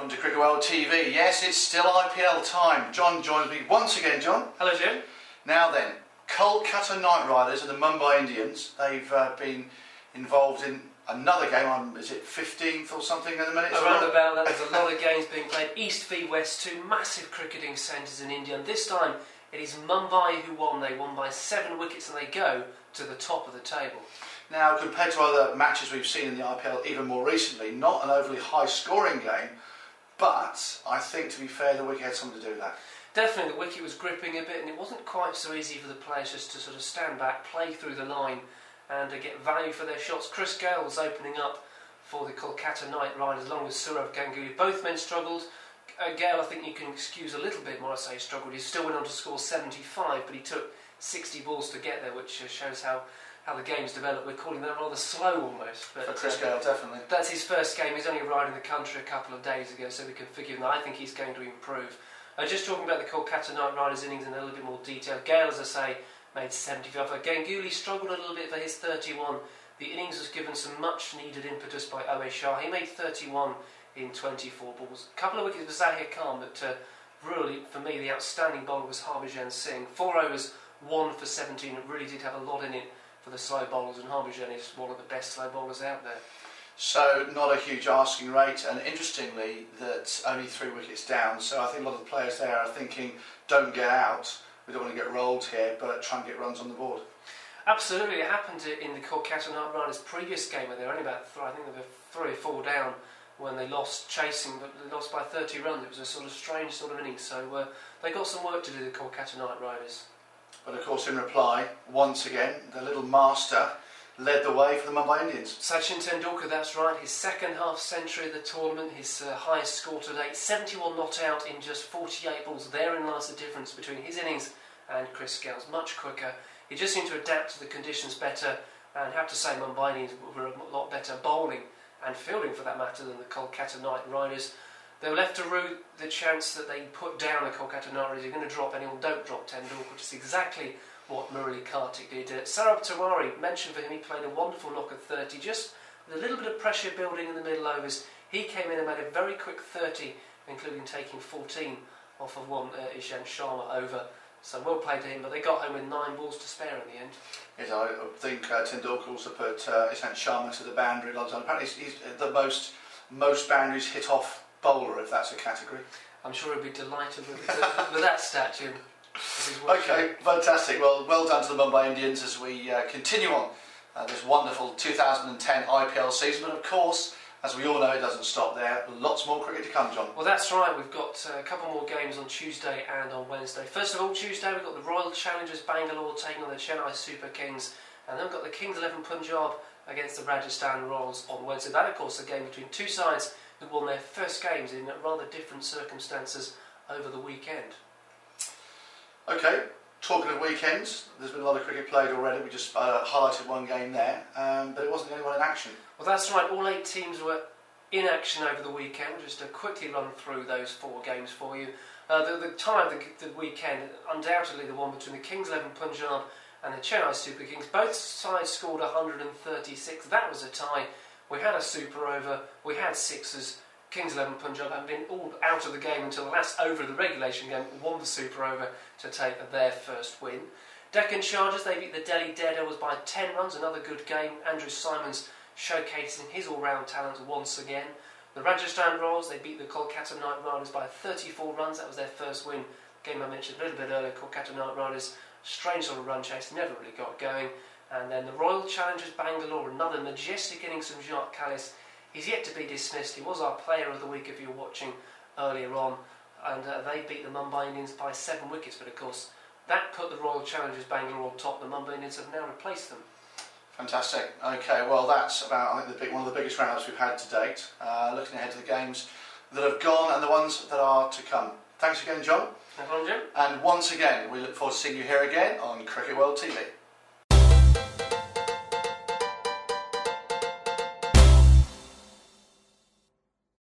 welcome to Cricket World TV. Yes, it's still IPL time. John joins me once again, John. Hello, Jim. Now then, Kolkata Knight Riders and the Mumbai Indians, they've been involved in another game. Is it 15th or something in a minute? Around about that, there's a lot of games being played. East v West, two massive cricketing centres in India. And this time, it is Mumbai who won. They won by 7 wickets and they go to the top of the table. Now, compared to other matches we've seen in the IPL even more recently, not an overly high-scoring game, but I think, to be fair, the wicket had something to do with that. Definitely, the wicket was gripping a bit, and it wasn't quite so easy for the players just to sort of stand back, play through the line, and get value for their shots. Chris Gayle was opening up for the Kolkata Knight Riders, along with Sourav Ganguly. Both men struggled. Gayle, I think you can excuse a little bit more. I say he struggled. He still went on to score 75, but he took 60 balls to get there, which shows how the game's developed. We're calling that rather slow almost. But for Chris Gayle, definitely. That's his first game. He's only arrived in the country a couple of days ago, so we can forgive him. I think he's going to improve. Just talking about the Kolkata Knight Riders innings in a little bit more detail. Gayle, as I say, made 75. Ganguly struggled a little bit for his 31. The innings was given some much needed impetus by Ome Shah. He made 31 in 24 balls. A couple of wickets for Zahir Khan, but really, for me, the outstanding bowler was Harbhajan Singh. 4 overs, 1 for 17. It really did have a lot in it for the slow bowlers, and Harbhajan is one of the best slow bowlers out there. So, not a huge asking rate, and interestingly, that's only 3 wickets down, so I think a lot of the players there are thinking, don't get out, we don't want to get rolled here, but try and get runs on the board. Absolutely, it happened in the Kolkata Knight Riders' previous game, where they were only about, I think they were 3 or 4 down when they lost chasing, but they lost by 30 runs. It was a sort of strange sort of innings, so they got some work to do, the Kolkata Knight Riders. But of course, in reply, once again, the little master led the way for the Mumbai Indians. Sachin Tendulkar, that's right, his second half century of the tournament, his highest score to date, 71 not out in just 48 balls. Therein lies the difference between his innings and Chris Gayle's. Much quicker. He just seemed to adapt to the conditions better, and have to say Mumbai Indians were a lot better bowling and fielding for that matter than the Kolkata Knight Riders. They were left to rue the chance that they put down the Kolkata Knight Riders. You're going to drop anyone, don't drop Tendulkar, which is exactly what Murali Kartik did. Sarab Tiwari, mentioned for him, he played a wonderful knock at 30, just with a little bit of pressure building in the middle overs. He came in and made a very quick 30, including taking 14 off of one Ishant Sharma over. So well played to him, but they got home with 9 balls to spare in the end. Yes, I think Tendulkar also put Ishant Sharma to the boundary a lot of times. Apparently he's the most boundaries hit off bowler, if that's a category. I'm sure he'd be delighted with that stat, Jim. Okay, fantastic. Well done to the Mumbai Indians as we continue on this wonderful 2010 IPL season. But of course, as we all know, it doesn't stop there. Lots more cricket to come, John. Well, that's right. We've got a couple more games on Tuesday and on Wednesday. First of all, Tuesday we've got the Royal Challengers Bangalore taking on the Chennai Super Kings. And then we've got the Kings 11 Punjab against the Rajasthan Royals on Wednesday. That, of course, is a game between two sides who won their first games in rather different circumstances over the weekend. Okay, talking of weekends, there's been a lot of cricket played already. We just highlighted one game there, but it wasn't the only one in action. Well, that's right. All 8 teams were in action over the weekend. We'll just quickly run through those 4 games for you. The tie of the weekend, undoubtedly the one between the Kings 11 Punjab and the Chennai Super Kings. Both sides scored 136. That was a tie. We had a super over. We had sixes. Kings 11 Punjab have been all out of the game until the last over of the regulation game, won the super over to take their first win. Deccan Chargers, they beat the Delhi Daredevils by 10 runs, another good game. Andrew Simons showcasing his all-round talent once again. The Rajasthan Royals, they beat the Kolkata Knight Riders by 34 runs, that was their first win. Game I mentioned a little bit earlier, Kolkata Knight Riders, strange sort of run chase, never really got going. And then the Royal Challengers Bangalore, another majestic innings from Jacques Kallis. He's yet to be dismissed. He was our player of the week if you were watching earlier on, and they beat the Mumbai Indians by 7 wickets, but of course that put the Royal Challengers Bangalore on top. The Mumbai Indians have now replaced them. Fantastic. Okay, well that's about, I think, one of the biggest roundups we've had to date. Looking ahead to the games that have gone and the ones that are to come. Thanks again, John. No problem, Jim. And once again, we look forward to seeing you here again on Cricket World TV.